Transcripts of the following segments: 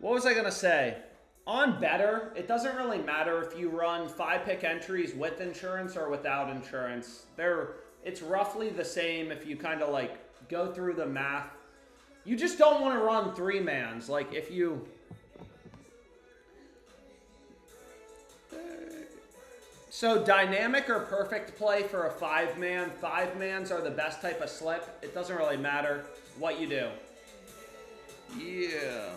What was I going to say? On better, it doesn't really matter if you run 5-pick entries with insurance or without insurance. It's roughly the same if you kind of like go through the math. You just don't want to run 3-mans. Like if you... So dynamic or perfect play for a 5-man. 5-mans are the best type of slip. It doesn't really matter what you do. Yeah.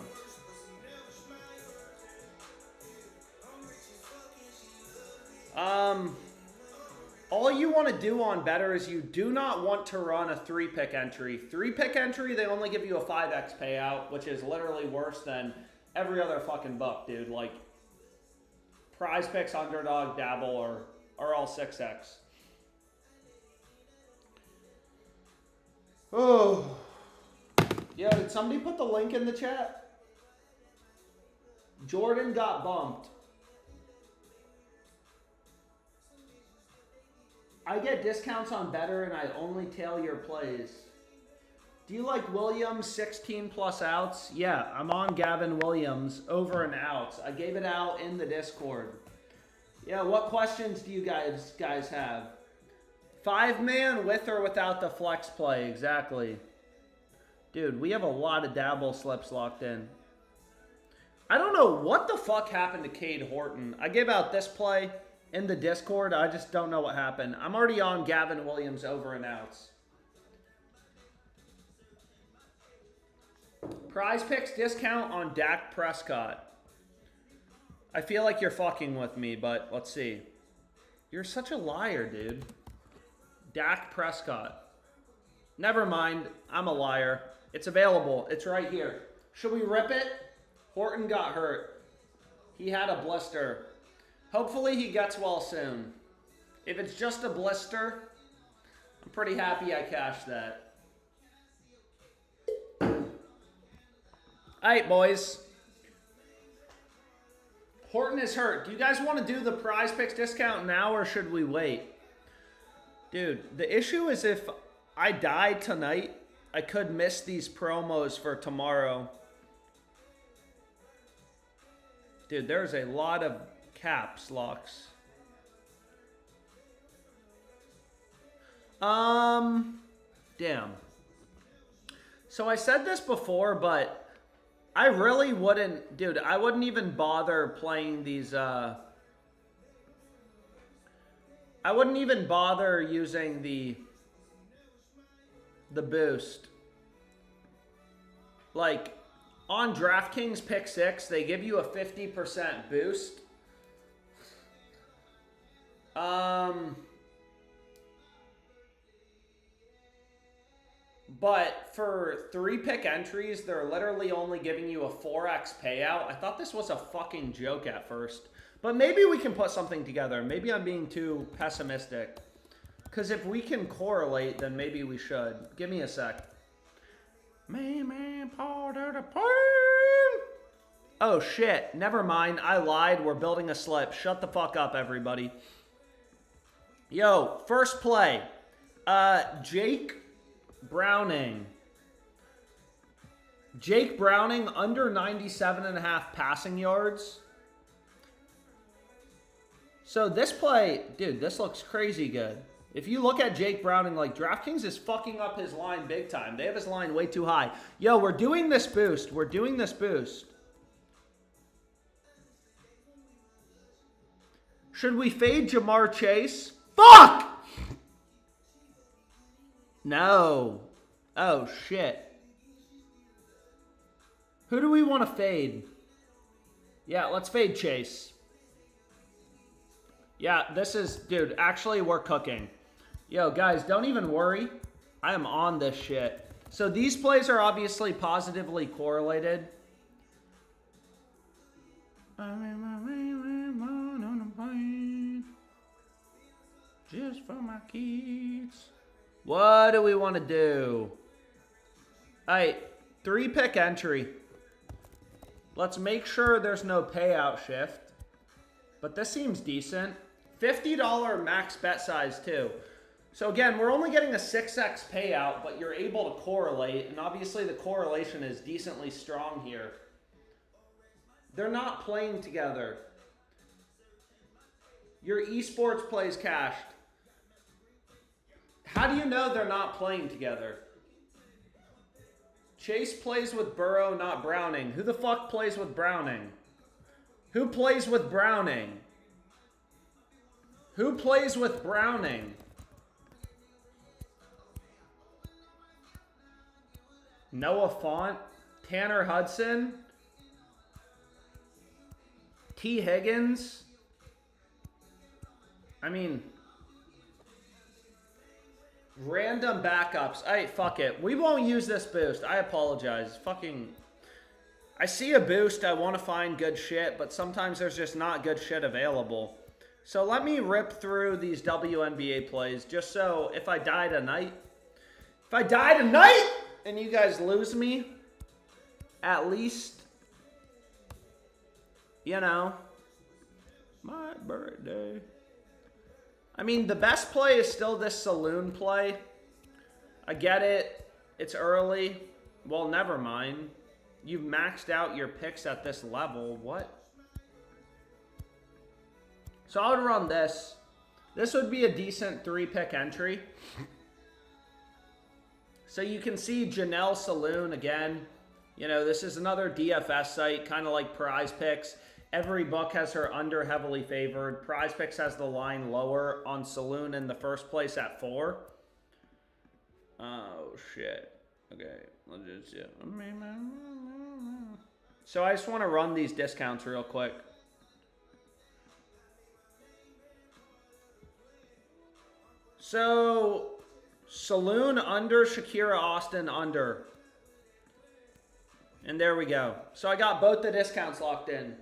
All you want to do on better is you do not want to run a 3-pick entry. 3-pick entry, they only give you a 5x payout, which is literally worse than every other fucking book, dude. Like, Prize Picks, Underdog, Dabble are all 6x. Oh. Yo, did somebody put the link in the chat? Jordan got bumped. I get discounts on better and I only tail your plays. Do you like Williams 16 plus outs? Yeah, I'm on Gavin Williams over and outs. I gave it out in the Discord. Yeah, what questions do you guys have? 5-man with or without the flex play? Exactly. Dude, we have a lot of dabble slips locked in. I don't know what the fuck happened to Cade Horton. I gave out this play in the Discord. I just don't know what happened. I'm already on Gavin Williams over and outs. Prize Picks discount on Dak Prescott. I feel like you're fucking with me, but let's see. You're such a liar, dude. Dak Prescott. Never mind. I'm a liar. It's available. It's right here. Should we rip it? Horton got hurt. He had a blister. Hopefully he gets well soon. If it's just a blister, I'm pretty happy I cashed that. Alright, boys. Horton is hurt. Do you guys want to do the Prize Picks discount now or should we wait? Dude, the issue is if I die tonight, I could miss these promos for tomorrow. Dude, there's a lot of caps locks. Damn. So I said this before, but I really wouldn't, dude, I wouldn't even bother playing these, I wouldn't even bother using the boost. Like, on DraftKings Pick 6, they give you a 50% boost. But for 3-pick entries, they're literally only giving you a 4x payout. I thought this was a fucking joke at first. But maybe we can put something together. Maybe I'm being too pessimistic. Because if we can correlate, then maybe we should. Give me a sec. Oh, shit. Never mind. I lied. We're building a slip. Shut the fuck up, everybody. Yo, first play. Jake Browning. Jake Browning under 97.5 passing yards. So this play, dude, this looks crazy good. If you look at Jake Browning, like DraftKings is fucking up his line big time. They have his line way too high. Yo, we're doing this boost. We're doing this boost. Should we fade Jamar Chase? Fuck! No. Oh, shit. Who do we want to fade? Yeah, let's fade Chase. Yeah, this is... Dude, actually, we're cooking. Yo, guys, don't even worry. I am on this shit. So these plays are obviously positively correlated. Just for my kids. What do we want to do? Alright, 3-pick entry. Let's make sure there's no payout shift. But this seems decent. $50 max bet size too. So again, we're only getting a 6x payout, but you're able to correlate. And obviously the correlation is decently strong here. They're not playing together. Your esports plays cashed. How do you know they're not playing together? Chase plays with Burrow, not Browning. Who the fuck plays with Browning? Who plays with Browning? Who plays with Browning? Noah Font, Tanner Hudson, T. Higgins. I mean, random backups. Hey, fuck it. We won't use this boost. I apologize. Fucking, I see a boost. I want to find good shit, but sometimes there's just not good shit available. So let me rip through these WNBA plays just so if I die tonight, and you guys lose me, at least, you know, my birthday. I mean, the best play is still this saloon play. I get it. It's early. Well, never mind. You've maxed out your picks at this level. What? So I would run this. This would be a decent 3-pick entry. So you can see Janelle Saloon again. You know, this is another DFS site, kind of like Prize Picks. Every book has her under heavily favored. Prize Picks has the line lower on Saloon in the first place at 4. Oh, shit. Okay, let's just see. So I just want to run these discounts real quick. So, Saloon under, Shakira Austin under. And there we go. So I got both the discounts locked in.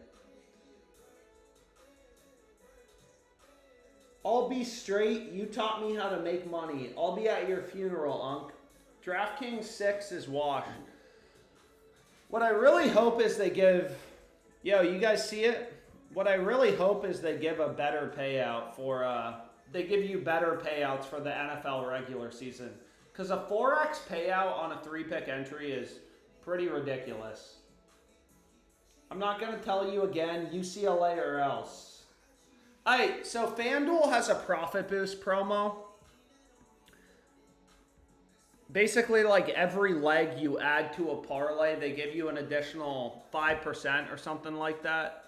I'll be straight. You taught me how to make money. I'll be at your funeral, Unc. DraftKings 6 is washed. What I really hope is they give... Yo, you guys see it? What I really hope is they give a better payout for... They give you better payouts for the NFL regular season. Because a 4x payout on a 3-pick entry is pretty ridiculous. I'm not going to tell you again, UCLA or else. Alright, so FanDuel has a profit boost promo. Basically, like every leg you add to a parlay, they give you an additional 5% or something like that.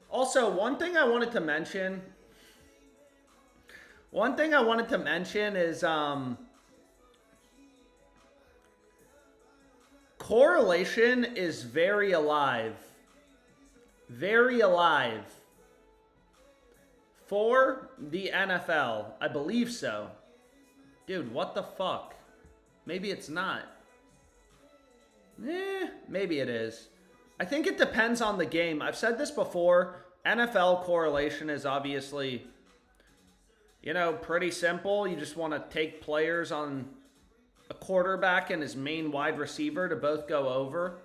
Also, one thing I wanted to mention is correlation is very alive. Very alive. For the NFL. I believe so. Dude, what the fuck? Maybe it's not. Maybe it is. I think it depends on the game. I've said this before. NFL correlation is obviously, you know, pretty simple. You just want to take players on a quarterback and his main wide receiver to both go over.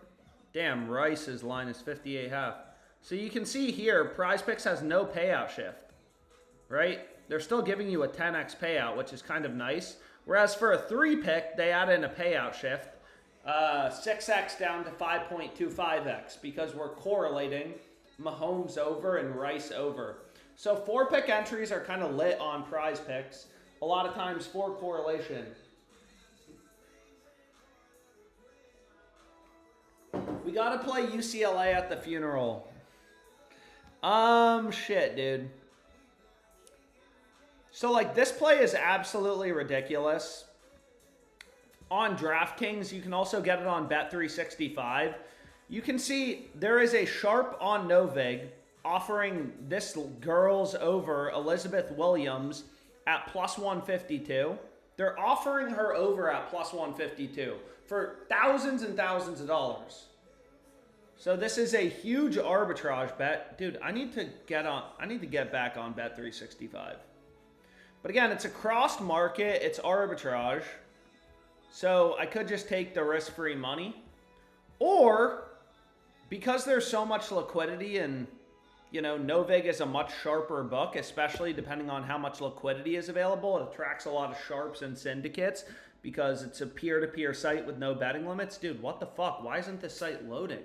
Damn, Rice's line is 58.5. So you can see here, Prize Picks has no payout shift. Right? They're still giving you a 10x payout, which is kind of nice. Whereas for a 3-pick, they add in a payout shift. 6x down to 5.25x because we're correlating Mahomes over and Rice over. So 4-pick entries are kind of lit on Prize Picks. A lot of times for correlation. We got to play UCLA at the funeral. Shit, dude. So, like, this play is absolutely ridiculous. On DraftKings, you can also get it on Bet365. You can see there is a sharp on Novig offering this girl's over, Elizabeth Williams, at plus 152. They're offering her over at plus 152 for thousands and thousands of dollars. So this is a huge arbitrage bet. Dude, I need to get back on Bet365. But again, it's a crossed market. It's arbitrage. So I could just take the risk-free money. Or, because there's so much liquidity and, you know, Novig is a much sharper book, especially depending on how much liquidity is available. It attracts a lot of sharps and syndicates. because it's a peer-to-peer site with no betting limits. Dude, what the fuck? Why isn't this site loading?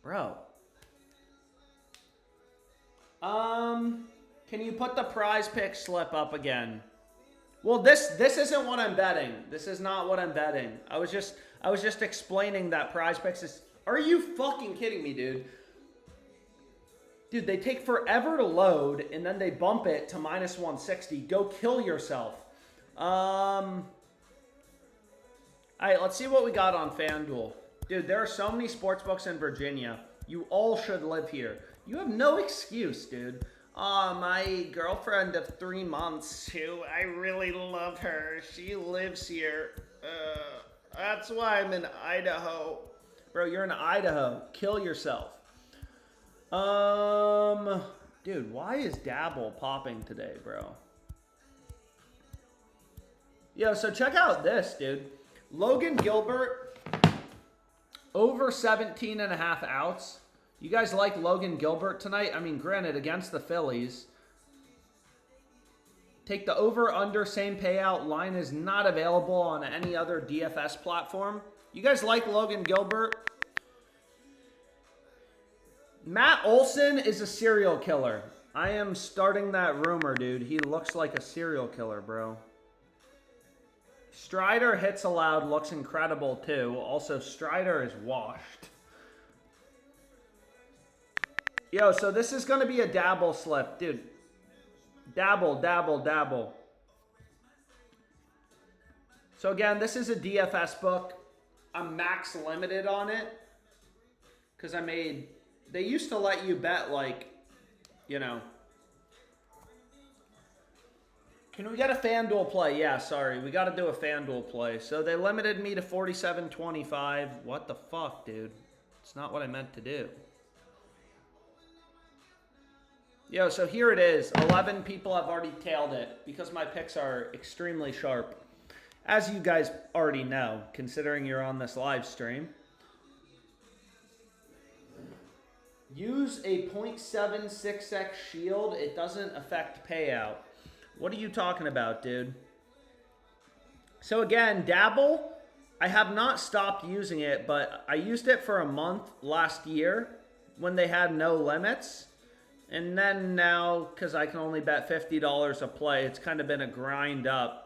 Bro. Can you put the prize pick slip up again? Well, this isn't what I'm betting. This is not what I'm betting. I was just explaining that prize picks is... Are you fucking kidding me, dude? Dude, they take forever to load, and then they bump it to minus 160. Go kill yourself. All right, let's see what we got on FanDuel. Dude, there are so many sportsbooks in Virginia. You all should live here. You have no excuse, dude. My girlfriend of 3 months, who I really love her, she lives here. That's why I'm in Idaho. Bro, you're in Idaho. Kill yourself. Dude, why is Dabble popping today, bro? Yo, so check out this, dude. Logan Gilbert, over 17.5 outs. You guys like Logan Gilbert tonight? I mean, granted, against the Phillies. Take the over-under, same payout. Line is not available on any other DFS platform. You guys like Logan Gilbert? Matt Olson is a serial killer. I am starting that rumor, dude. He looks like a serial killer, bro. Strider hits allowed looks incredible, too. Also, Strider is washed. Yo, so this is going to be a Dabble slip. Dude, Dabble, Dabble, Dabble. So again, this is a DFS book. I'm max limited on it. Because I made... They used to let you bet, like, you know. Can we get a FanDuel play? Yeah, sorry. We got to do a FanDuel play. So they limited me to 47.25. What the fuck, dude? It's not what I meant to do. Yo, so here it is. 11 people have already tailed it because my picks are extremely sharp. As you guys already know, considering you're on this live stream. Use a 0.76x shield. It doesn't affect payout. What are you talking about, dude? So again, Dabble, I have not stopped using it, but I used it for a month last year when they had no limits. And then now, because I can only bet $50 a play, it's kind of been a grind up.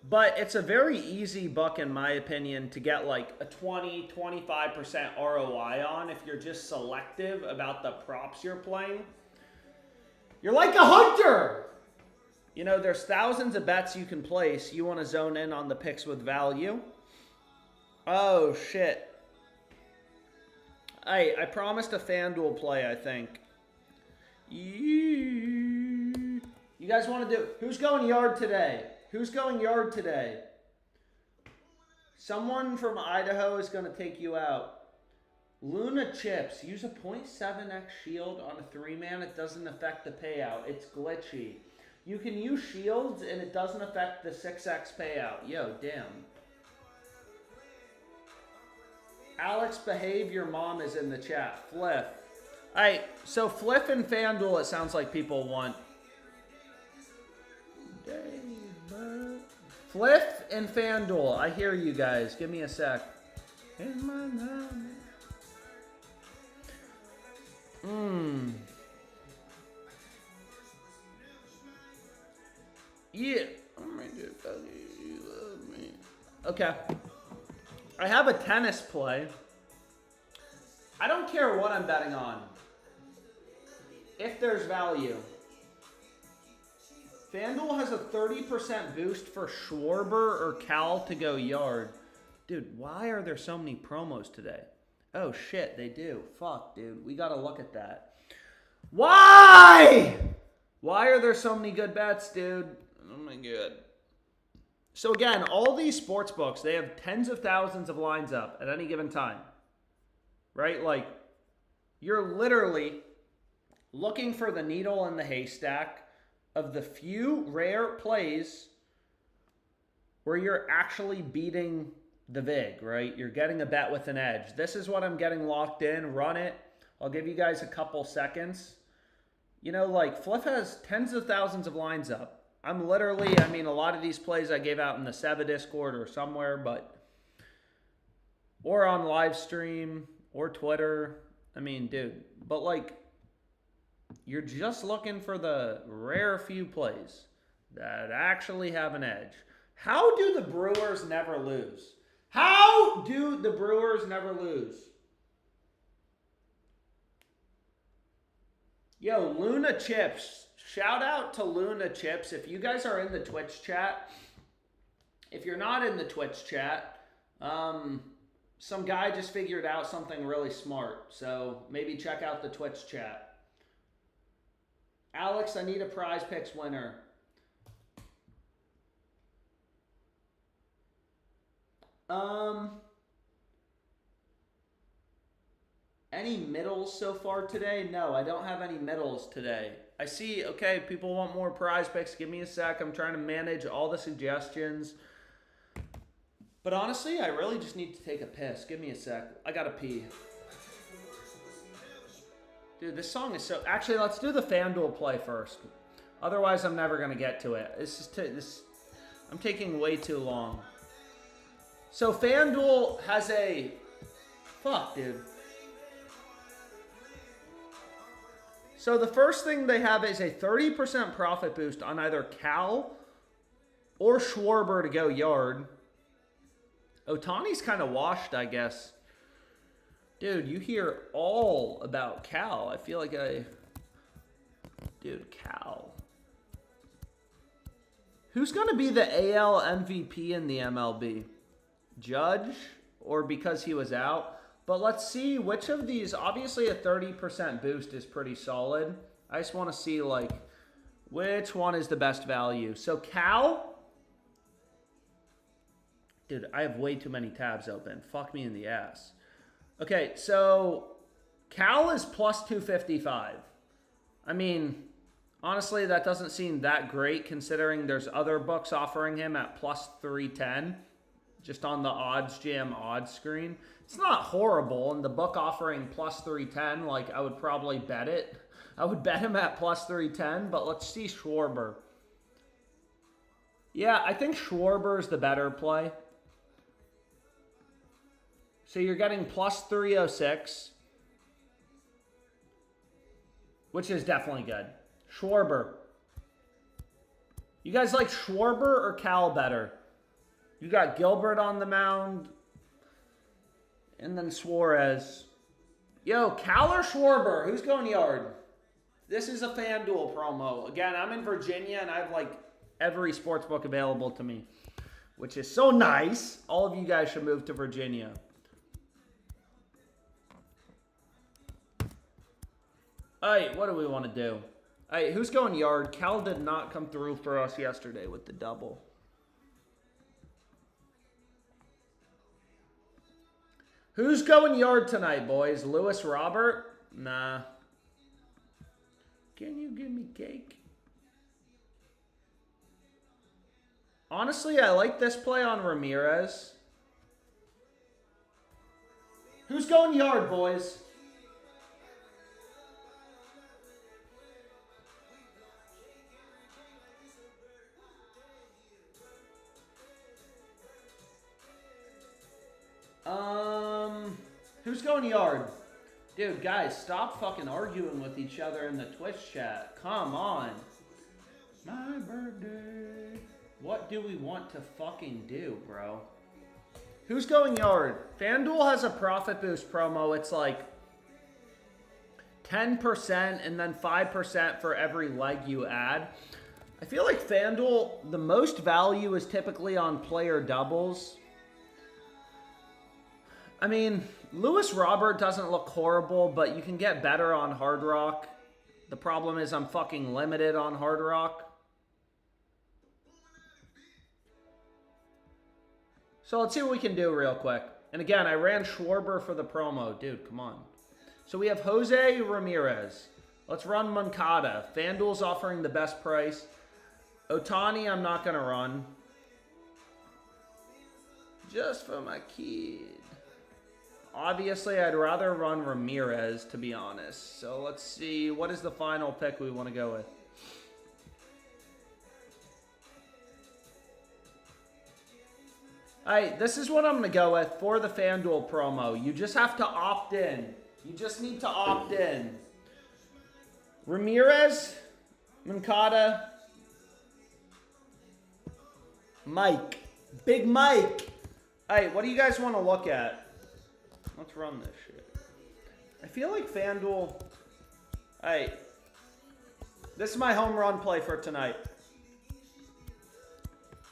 But it's a very easy book, in my opinion, to get like a 20-25% ROI on if you're just selective about the props you're playing. You're like a hunter! You know, there's thousands of bets you can place. You want to zone in on the picks with value. Oh, shit. I promised a FanDuel play, I think. You guys want to do... Who's going yard today? Who's going yard today? Someone from Idaho is going to take you out. Luna Chips. Use a 0.7x shield on a 3-man. It doesn't affect the payout. It's glitchy. You can use shields and it doesn't affect the 6x payout. Yo, damn. Alex, behave. Your mom is in the chat. Fliff. Alright, so Fliff and FanDuel, it sounds like people want. Fliff and FanDuel. I hear you guys. Give me a sec. Yeah. Okay. I have a tennis play. I don't care what I'm betting on. If there's value. FanDuel has a 30% boost for Schwarber or Cal to go yard. Dude, why are there so many promos today? Oh, shit, they do. Fuck, dude. We got to look at that. Why? Why are there so many good bets, dude? Oh, my God. So, again, all these sports books, they have tens of thousands of lines up at any given time. Right? Like, you're literally looking for the needle in the haystack of the few rare plays where you're actually beating the VIG, right? You're getting a bet with an edge. This is what I'm getting locked in. Run it. I'll give you guys a couple seconds. You know, like, Fliff has tens of thousands of lines up. I'm literally, I mean, a lot of these plays I gave out in the Seba Discord or somewhere, but, or on live stream or Twitter. I mean, dude, but like, you're just looking for the rare few plays that actually have an edge. How do the Brewers never lose? How do the Brewers never lose? Yo, Luna Chips. Shout out to Luna Chips. If you guys are in the Twitch chat, if you're not in the Twitch chat, some guy just figured out something really smart. So maybe check out the Twitch chat. Alex, I need a Prize Picks winner. Any middles so far today? No, I don't have any middles today. I see, okay, people want more Prize Picks. Give me a sec. I'm trying to manage all the suggestions. But honestly, I really just need to take a piss. Give me a sec. I gotta pee. Dude, this song is so... Actually, let's do the FanDuel play first. Otherwise, I'm never going to get to it. I'm taking way too long. So, FanDuel has a... Fuck, dude. So, the first thing they have is a 30% profit boost on either Cal or Schwarber to go yard. Ohtani's kind of washed, I guess. Dude, you hear all about Cal. I feel like Dude, Cal. Who's going to be the AL MVP in the MLB? Judge? Or because he was out? But let's see which of these... Obviously, a 30% boost is pretty solid. I just want to see, like, which one is the best value. So, Cal... Dude, I have way too many tabs open. Fuck me in the ass. Okay, so Cal is plus 255. I mean, honestly, that doesn't seem that great considering there's other books offering him at plus 310 just on the odds jam odds screen. It's not horrible, and the book offering plus 310, like, I would probably bet it. I would bet him at plus 310, but let's see Schwarber. Yeah, I think Schwarber is the better play. So you're getting plus 306, which is definitely good. Schwarber. You guys like Schwarber or Cal better? You got Gilbert on the mound, and then Suarez. Yo, Cal or Schwarber? Who's going yard? This is a FanDuel promo. Again, I'm in Virginia, and I have, like, every sports book available to me, which is so nice. All of you guys should move to Virginia. Alright, what do we want to do? Alright, who's going yard? Cal did not come through for us yesterday with the double. Who's going yard tonight, boys? Lewis Robert? Nah. Can you give me cake? Honestly, I like this play on Ramirez. Who's going yard, boys? Who's going yard? Dude, guys, stop fucking arguing with each other in the Twitch chat. Come on. My birthday. What do we want to fucking do, bro? Who's going yard? FanDuel has a profit boost promo. It's like 10% and then 5% for every leg you add. I feel like FanDuel, the most value is typically on player doubles. I mean, Lewis Robert doesn't look horrible, but you can get better on Hard Rock. The problem is I'm fucking limited on Hard Rock. So let's see what we can do real quick. And again, I ran Schwarber for the promo. Dude, come on. So we have Jose Ramirez. Let's run Moncada. FanDuel's offering the best price. Ohtani, I'm not going to run. Just for my kid. Obviously, I'd rather run Ramirez, to be honest. So let's see. What is the final pick we want to go with? All right, this is what I'm going to go with for the FanDuel promo. You just have to opt in. You just need to opt in. Ramirez, Moncada, Mike. Big Mike. All right, what do you guys want to look at? Let's run this shit. I feel like FanDuel... All right. This is my home run play for tonight.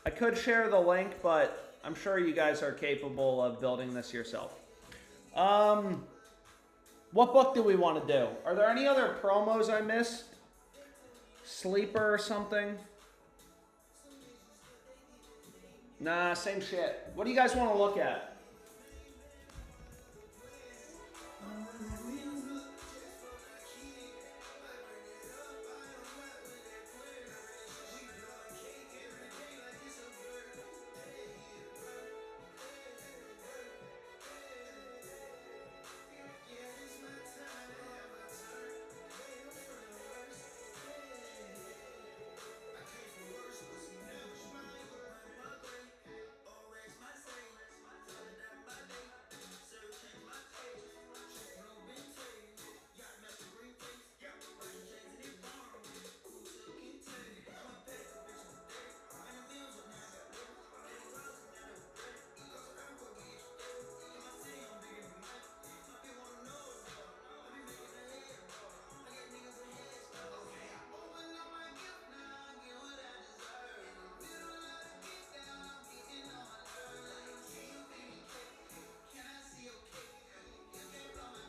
I could share the link, but I'm sure you guys are capable of building this yourself. What book do we want to do? Are there any other promos I missed? Sleeper or something? Nah, same shit. What do you guys want to look at?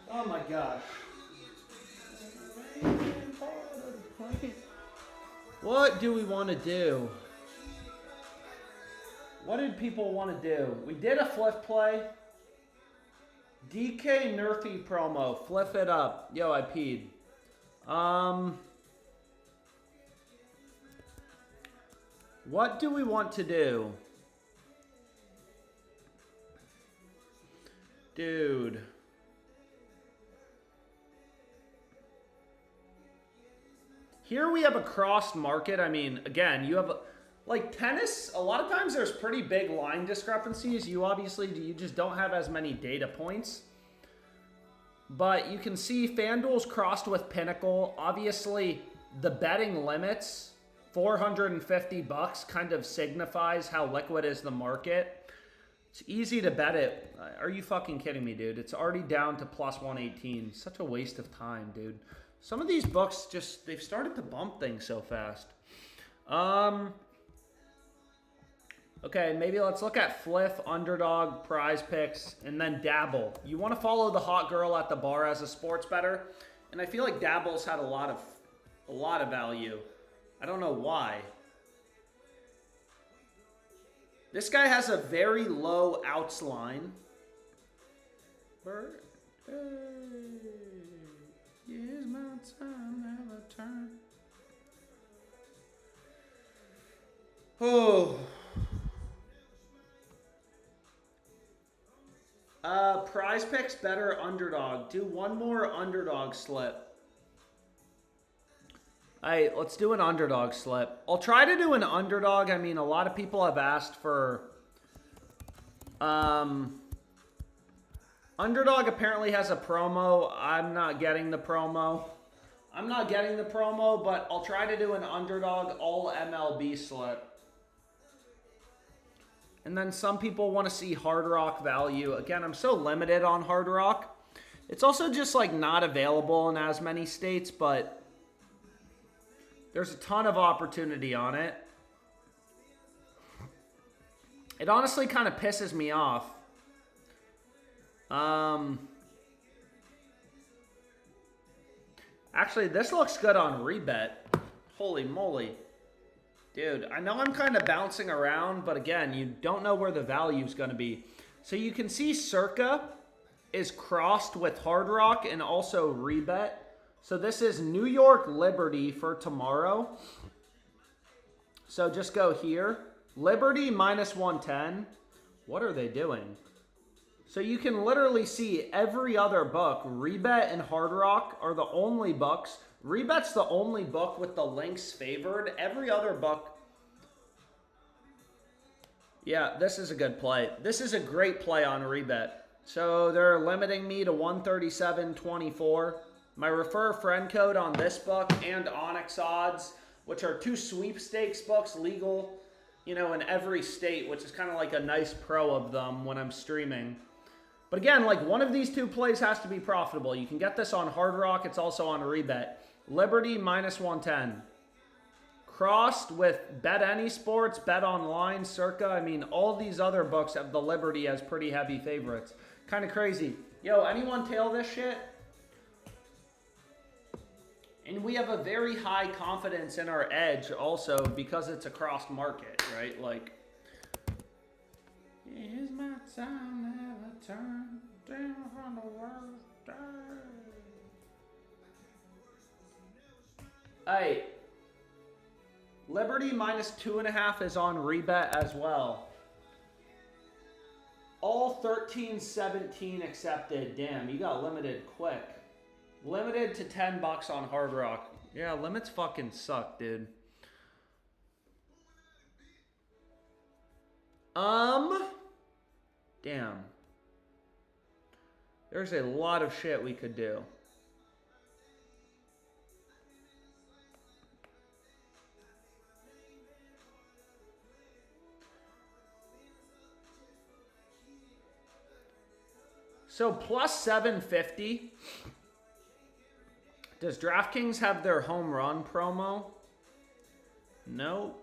Oh my gosh. What do we want to do? What did people want to do? We did a flip play. DK Nerfy promo. Flip it up. Yo, I peed. What do we want to do? Dude. Here we have a crossed market. I mean, again, you have, like tennis, a lot of times there's pretty big line discrepancies. You just don't have as many data points. But you can see FanDuel's crossed with Pinnacle. Obviously, the betting limits, $450 kind of signifies how liquid is the market. It's easy to bet it. Are you fucking kidding me, dude? It's already down to plus 118. Such a waste of time, dude. Some of these books just, they've started to bump things so fast. Okay, maybe let's look at Fliff, Underdog, Prize Picks, and then Dabble. You want to follow the hot girl at the bar as a sports bettor, and I feel like Dabble's had a lot of value. I don't know why. This guy has a very low outs line. Here's my time, never turn. Oh. Prize Picks better Underdog. Do one more Underdog slip. Alright, let's do an Underdog slip. I'll try to do an Underdog. I mean, a lot of people have asked for... Underdog apparently has a promo. I'm not getting the promo. But I'll try to do an Underdog all MLB slip. And then some people want to see Hard Rock value. Again, I'm so limited on Hard Rock. It's also just like not available in as many states, but there's a ton of opportunity on it. It honestly kind of pisses me off. Actually, this looks good on rebet. Holy moly. Dude, I know I'm kind of bouncing around, but again, you don't know where the value is going to be. So you can see Circa is crossed with Hard Rock and also rebet. So this is New York Liberty for tomorrow. So just go here. Liberty minus 110. What are they doing? So you can literally see every other book. Rebet and Hard Rock are the only books. Rebet's the only book with the links favored. Every other book. Yeah, this is a good play. This is a great play on Rebet. So they're limiting me to 137.24. My refer a friend code on this book and Onyx Odds, which are two sweepstakes books, legal, you know, in every state, which is kind of like a nice pro of them when I'm streaming. But again, like one of these two plays has to be profitable. You can get this on Hard Rock. It's also on Rebet. Liberty minus 110. Crossed with Bet Any Sports, Bet Online, Circa. I mean, all these other books have the Liberty as pretty heavy favorites. Kind of crazy. Yo, anyone tail this shit? And we have a very high confidence in our edge also because it's a crossed market, right? Like, here's my time, never turn down from the worst day. Hey, Liberty minus 2.5 is on Rebet as well. All 13-17 accepted. Damn, you got limited quick. Limited to $10 on Hard Rock. Yeah, limits fucking suck, dude. Damn. There's a lot of shit we could do. So plus 750. Does DraftKings have their home run promo? No.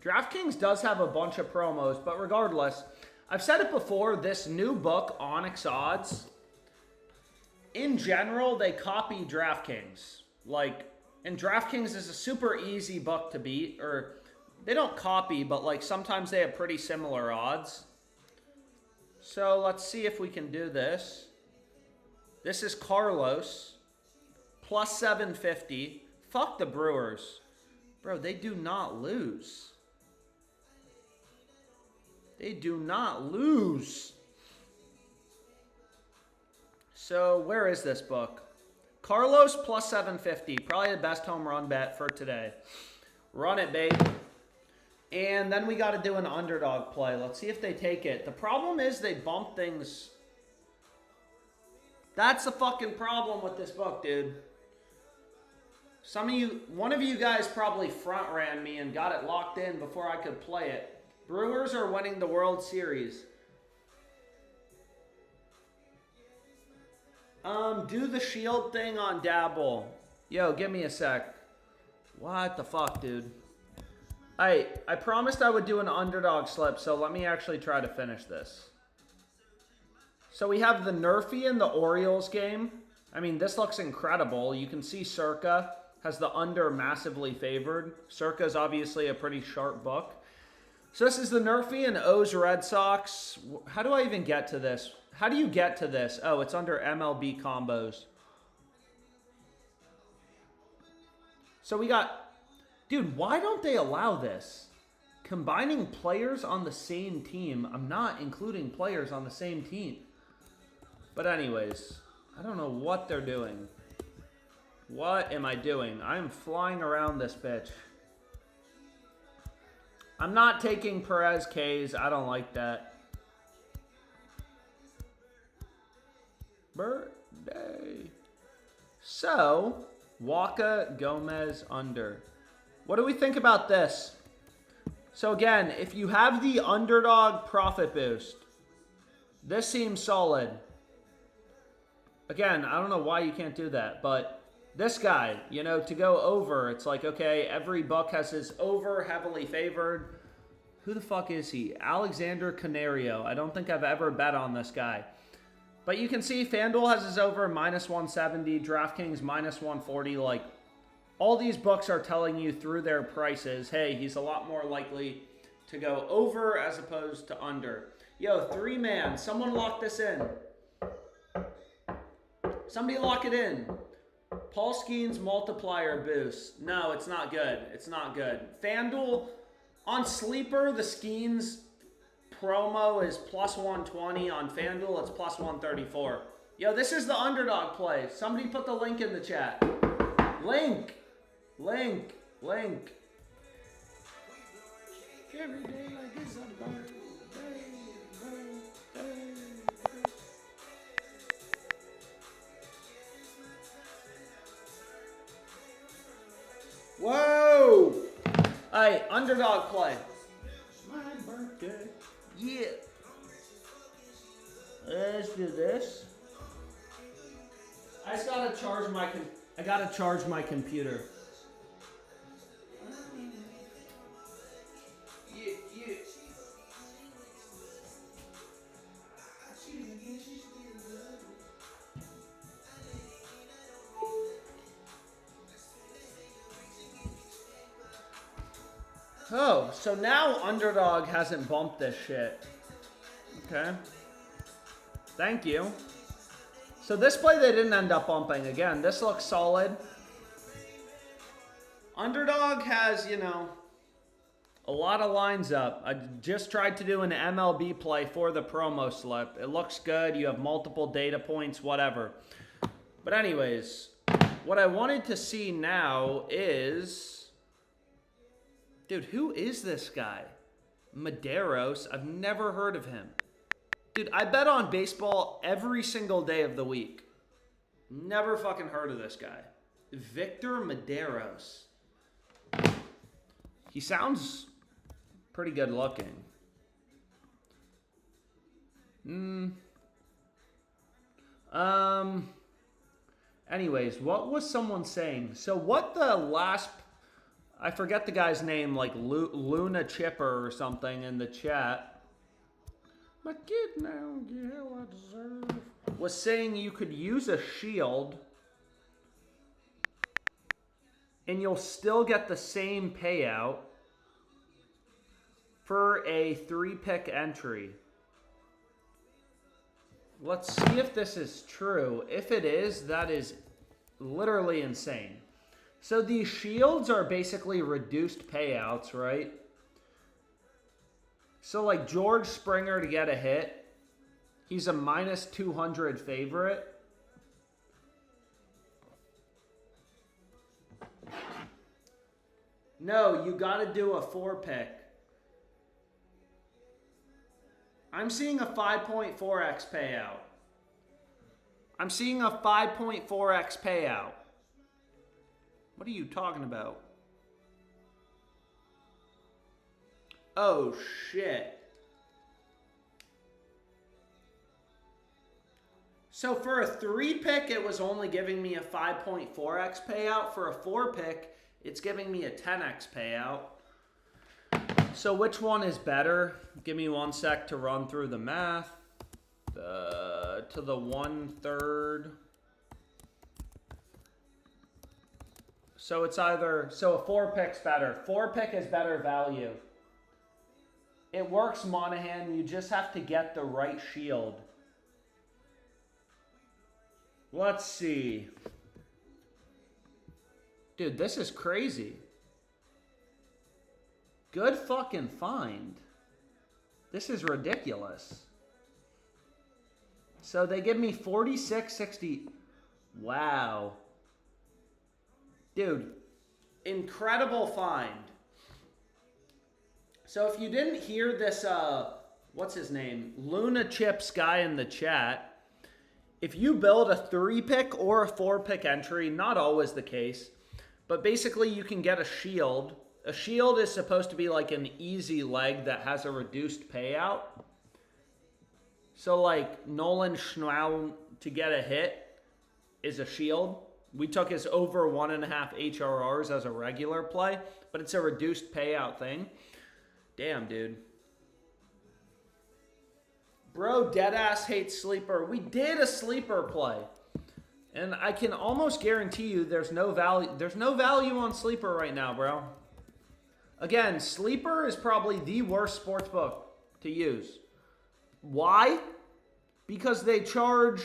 DraftKings does have a bunch of promos, but regardless, I've said it before, this new book, Onyx Odds, in general, they copy DraftKings. Like, and DraftKings is a super easy book to beat, or they don't copy, but like sometimes they have pretty similar odds. So let's see if we can do this. This is Carlos. Plus 750. Fuck the Brewers. Bro, they do not lose. They do not lose. So where is this book? Carlos plus 750. Probably the best home run bet for today. Run it, babe. And then we got to do an underdog play. Let's see if they take it. The problem is they bump things. That's the fucking problem with this book, dude. One of you guys probably front ran me and got it locked in before I could play it. Brewers are winning the World Series. Do the shield thing on Dabble. Yo, give me a sec. What the fuck, dude? I promised I would do an underdog slip, so let me actually try to finish this. So we have the Nerfy and the Orioles game. I mean, this looks incredible. You can see Circa has the under massively favored. Circa is obviously a pretty sharp book. So this is the Nerfy and O's Red Sox. How do I even get to this? How do you get to this? Oh, it's under MLB combos. So we got... Dude, why don't they allow this? Combining players on the same team. I'm not including players on the same team. But anyways, I don't know what they're doing. What am I doing? I'm flying around this bitch. I'm not taking Perez K's. I don't like that. Birthday. So, Waka Gomez under. What do we think about this? So again, if you have the underdog profit boost, this seems solid. Again, I don't know why you can't do that, but this guy, you know, to go over, it's like, okay, every buck has his over heavily favored. Who the fuck is he? Alexander Canario. I don't think I've ever bet on this guy. But you can see FanDuel has his over minus 170, DraftKings minus 140. Like, all these books are telling you through their prices, hey, he's a lot more likely to go over as opposed to under. Yo, 3-man, someone lock this in. Somebody lock it in. Paul Skeens multiplier boost. No, it's not good. It's not good. FanDuel, on Sleeper, the Skeens promo is plus 120. On FanDuel, it's plus 134. Yo, this is the Underdog play. Somebody put the link in the chat. Link. Every day like it's a birthday. Whoa! Hey, Underdog play. My birthday. Yeah. Let's do this. I just gotta charge my computer. Oh, so now Underdog hasn't bumped this shit. Okay. Thank you. So this play they didn't end up bumping. Again, this looks solid. Underdog has, you know, a lot of lines up. I just tried to do an MLB play for the promo slip. It looks good. You have multiple data points, whatever. But anyways, what I wanted to see now is... Dude, who is this guy? Medeiros. I've never heard of him. Dude, I bet on baseball every single day of the week. Never fucking heard of this guy. Victor Medeiros. He sounds pretty good looking. Anyways, what was someone saying? So what the last... I forget the guy's name, like Luna Chipper or something in the chat. My kid now, get hell I deserve. Was saying you could use a shield and you'll still get the same payout for a 3-pick entry. Let's see if this is true. If it is, that is literally insane. So these shields are basically reduced payouts, right? So like George Springer to get a hit, he's a minus 200 favorite. No, you got to do a 4-pick. I'm seeing a 5.4x payout. I'm seeing a 5.4x payout. What are you talking about? Oh, shit. So for a 3-pick, it was only giving me a 5.4x payout. For a 4-pick, it's giving me a 10x payout. So which one is better? Give me 1 sec to run through the math. To the 1/3. So it's either, so a 4-pick's better. 4-pick is better value. It works, Monahan. You just have to get the right shield. Let's see. Dude, this is crazy. Good fucking find. This is ridiculous. So they give me 46.60. Wow. Dude, incredible find. So if you didn't hear this, what's his name? Luna Chips guy in the chat. If you build a 3-pick or a 4-pick entry, not always the case, but basically you can get a shield. A shield is supposed to be like an easy leg that has a reduced payout. So like Nolan Schnaul to get a hit is a shield. We took his over 1.5 HRRs as a regular play, but it's a reduced payout thing. Damn, dude. Bro, deadass hates sleeper. We did a sleeper play. And I can almost guarantee you there's no value. There's no value on sleeper right now, bro. Again, sleeper is probably the worst sportsbook to use. Why? Because they charge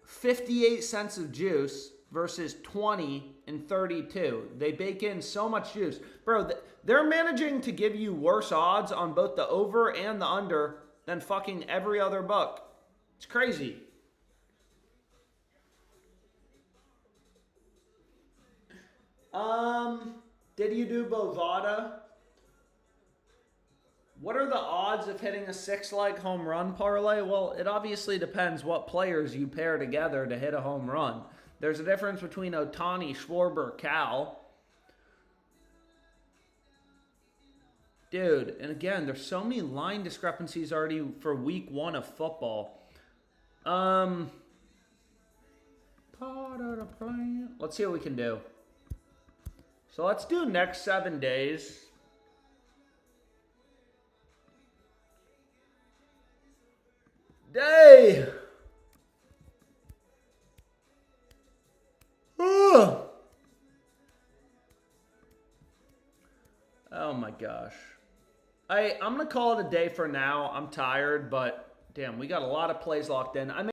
58 cents of juice. versus 20 and 32. They bake in so much juice. Bro, they're managing to give you worse odds on both the over and the under than fucking every other book. It's crazy. Did you do Bovada? What are the odds of hitting a 6-leg home run parlay? Well, it obviously depends what players you pair together to hit a home run. There's a difference between Ohtani, Schwarber, Cal. Dude, and again, there's so many line discrepancies already for week 1 of football. Let's see what we can do. So let's do next 7 days. Day! Oh my gosh. I'm going to call it a day for now. I'm tired, but damn, we got a lot of plays locked in.